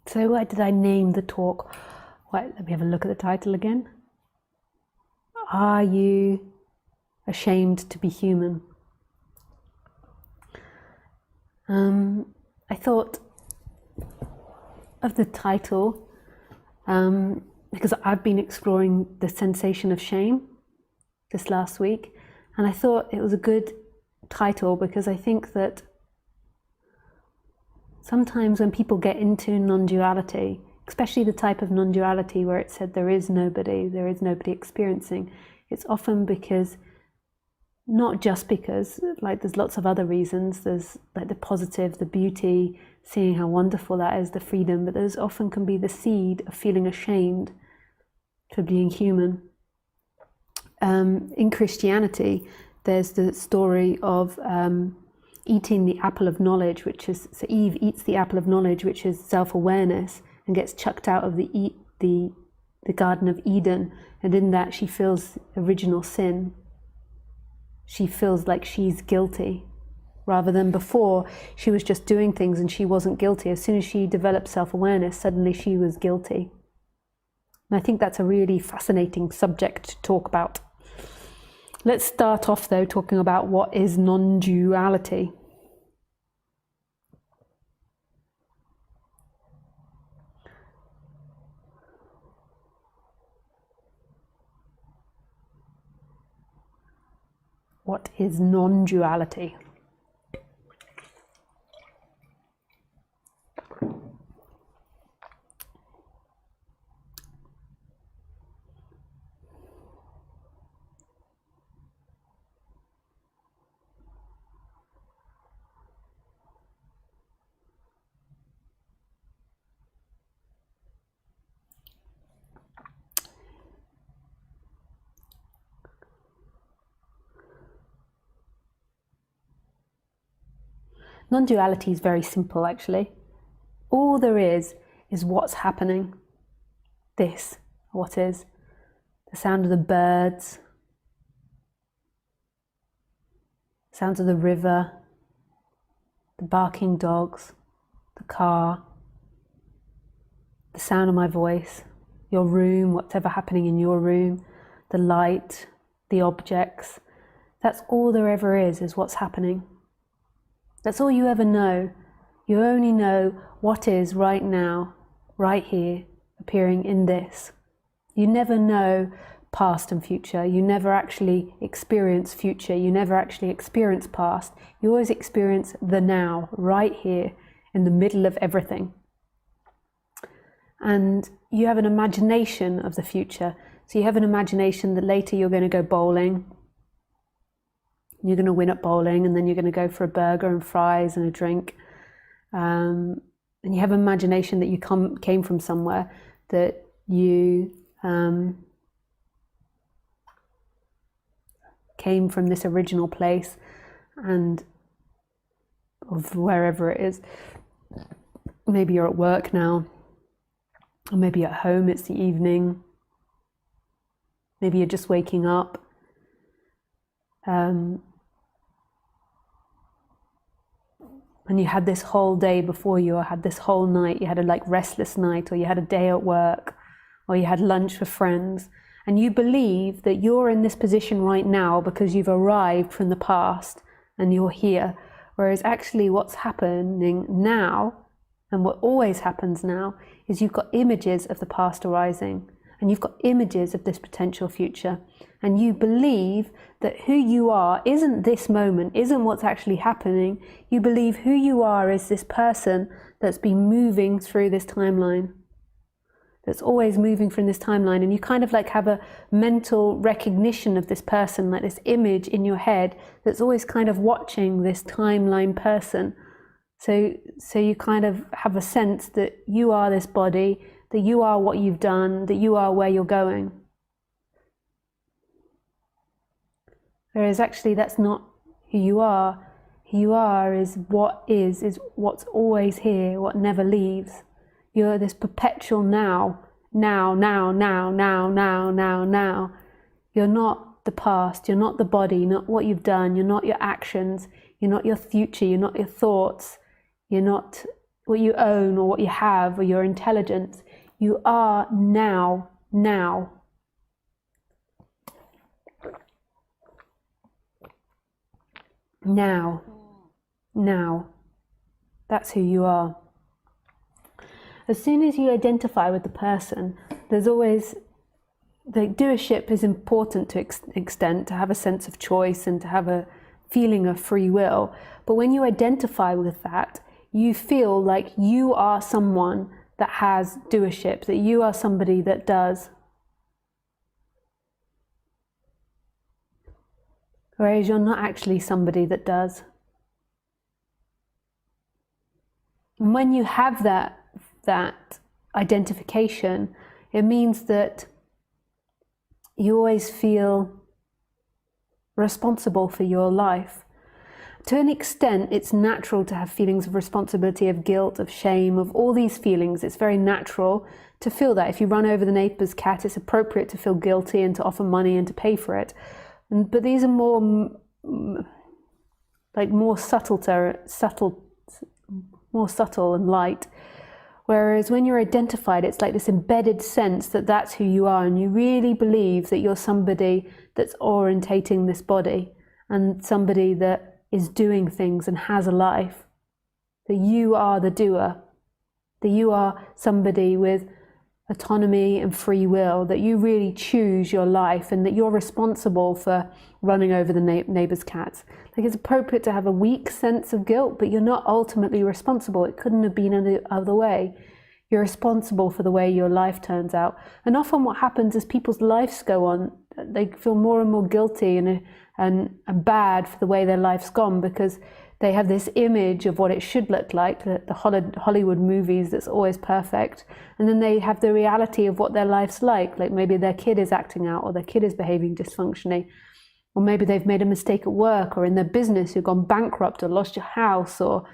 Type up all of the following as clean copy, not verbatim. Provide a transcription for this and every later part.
So why did I name the talk? Let me have a look at the title again. Are you ashamed to be human? I thought of the title because I've been exploring the sensation of shame this last week, and I thought it was a good title because I think that sometimes when people get into non-duality, especially the type of non-duality where it said there is nobody experiencing, it's often because, not just because, like there's lots of other reasons, there's like the positive, the beauty, seeing how wonderful that is, the freedom, but there's often can be the seed of feeling ashamed for being human. In Christianity, there's the story of eating the apple of knowledge, which is, so Eve eats the apple of knowledge, which is self-awareness, and gets chucked out of the Garden of Eden, and in that she feels original sin. She feels like she's guilty, rather than before she was just doing things and she wasn't guilty. As soon as she developed self-awareness, suddenly she was guilty. And I think that's a really fascinating subject to talk about. Let's start off though talking about what is non-duality. What is non-duality? Non-duality is very simple, actually. All there is what's happening. This, what is. The sound of the birds, sounds of the river, the barking dogs, the car, the sound of my voice, your room, whatever happening in your room, the light, the objects. That's all there ever is what's happening. That's all you ever know. You only know what is right now, right here, appearing in this. You never know past and future. You never actually experience future. You never actually experience past. You always experience the now, right here, in the middle of everything. And you have an imagination of the future. So you have an imagination that later you're going to go bowling. You're going to win at bowling, and then you're going to go for a burger and fries and a drink. And you have imagination that you came from somewhere, that you came from this original place, and of wherever it is. Maybe you're at work now, or maybe at home, it's the evening. Maybe you're just waking up. And you had this whole day before you, or had this whole night, you had a restless night, or you had a day at work, or you had lunch with friends, and you believe that you're in this position right now because you've arrived from the past and you're here, whereas actually what's happening now, and what always happens now, is you've got images of the past arising, and you've got images of this potential future, and you believe that who you are isn't this moment, isn't what's actually happening. You believe who you are is this person that's been moving through this timeline, that's always moving from this timeline, and you kind of have a mental recognition of this person, like this image in your head that's always kind of watching this timeline person. So you kind of have a sense that you are this body, that you are what you've done, that you are where you're going. Whereas actually that's not who you are. Who you are is what's always here, what never leaves. You're this perpetual now. You're not the past, you're not the body, not what you've done, you're not your actions, you're not your future, you're not your thoughts, you're not what you own or what you have or your intelligence. You are now. Now. That's who you are. As soon as you identify with the person, there's always, the doership is important to extent, to have a sense of choice and to have a feeling of free will. But when you identify with that, you feel like you are someone that has doership, that you are somebody that does. Whereas you're not actually somebody that does. And when you have that identification, it means that you always feel responsible for your life. To an extent, it's natural to have feelings of responsibility, of guilt, of shame, of all these feelings. It's very natural to feel that. If you run over the neighbour's cat, it's appropriate to feel guilty and to offer money and to pay for it. But these are more subtle and light. Whereas when you're identified, it's like this embedded sense that that's who you are, and you really believe that you're somebody that's orientating this body and somebody that is doing things and has a life. That you are the doer, that you are somebody with autonomy and free will, that you really choose your life and that you're responsible for running over the neighbour's cats. Like, it's appropriate to have a weak sense of guilt, but you're not ultimately responsible. It couldn't have been any other way. You're responsible for the way your life turns out. And often what happens is people's lives go on, they feel more and more guilty and bad for the way their life's gone, because they have this image of what it should look like, the Hollywood movies that's always perfect. And then they have the reality of what their life's like maybe their kid is acting out, or their kid is behaving dysfunctionally. Or maybe they've made a mistake at work or in their business, you've gone bankrupt or lost your house or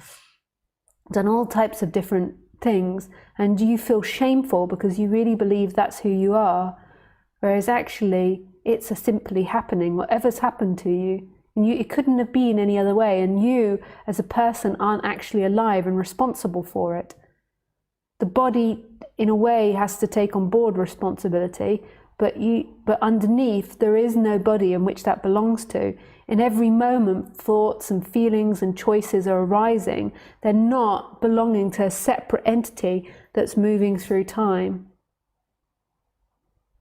done all types of different things. And you feel shameful because you really believe that's who you are. Whereas actually, it's a simply happening. Whatever's happened to you, and it couldn't have been any other way. And you, as a person, aren't actually alive and responsible for it. The body, in a way, has to take on board responsibility, but underneath, there is no body in which that belongs to. In every moment, thoughts and feelings and choices are arising. They're not belonging to a separate entity that's moving through time.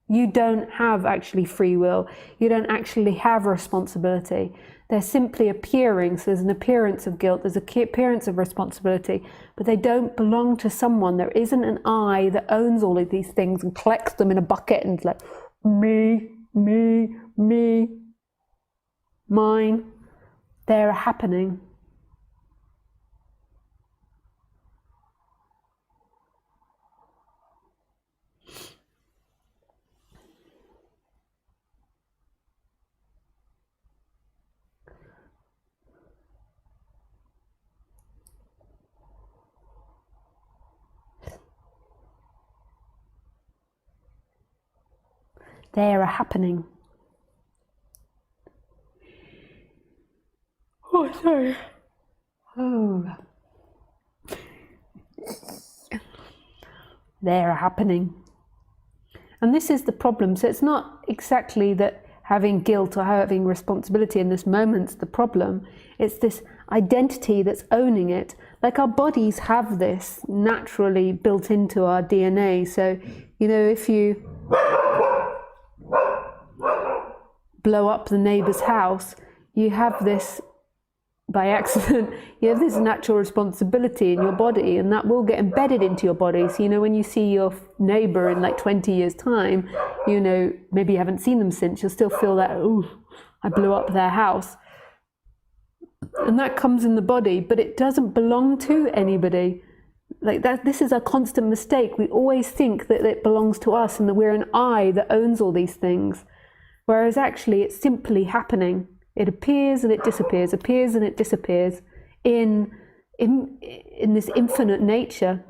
You don't have actually free will. You don't actually have responsibility. They're simply appearing. So there's an appearance of guilt, there's an appearance of responsibility, but they don't belong to someone. There isn't an I that owns all of these things and collects them in a bucket and is like, me, mine. They're happening. They are happening. Oh, sorry. Oh. They are happening. And this is the problem. So it's not exactly that having guilt or having responsibility in this moment's the problem. It's this identity that's owning it. Like, our bodies have this naturally built into our DNA. So, if you blow up the neighbour's house, you have this, by accident, you have this natural responsibility in your body, and that will get embedded into your body. So, when you see your neighbour in 20 years' time, maybe you haven't seen them since, you'll still feel that, oh, I blew up their house. And that comes in the body, but it doesn't belong to anybody. Like that, this is a constant mistake. We always think that it belongs to us and that we're an I that owns all these things. Whereas actually it's simply happening. It appears and it disappears, appears and it disappears in this infinite nature.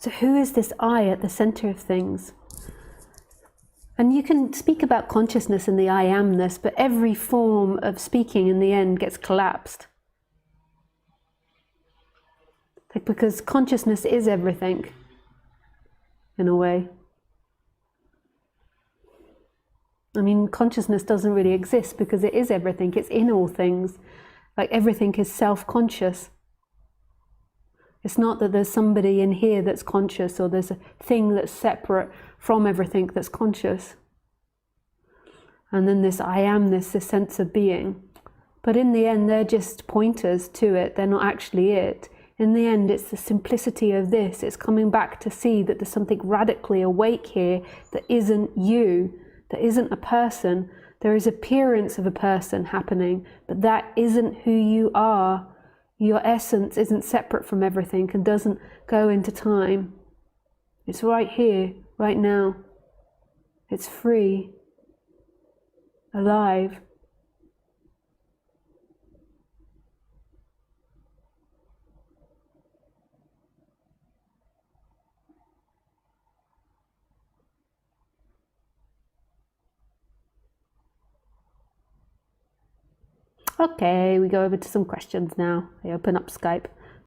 So who is this I at the center of things? And you can speak about consciousness and the I amness, but every form of speaking in the end gets collapsed. Like, because consciousness is everything, in a way. I mean, consciousness doesn't really exist because it is everything. It's in all things. Like, everything is self-conscious. It's not that there's somebody in here that's conscious, or there's a thing that's separate from everything that's conscious. And then this I amness, this sense of being. But in the end, they're just pointers to it. They're not actually it. In the end, it's the simplicity of this. It's coming back to see that there's something radically awake here that isn't you, that isn't a person. There is appearance of a person happening, but that isn't who you are. Your essence isn't separate from everything and doesn't go into time. It's right here, right now. It's free, alive. Okay, we go over to some questions now. I open up Skype.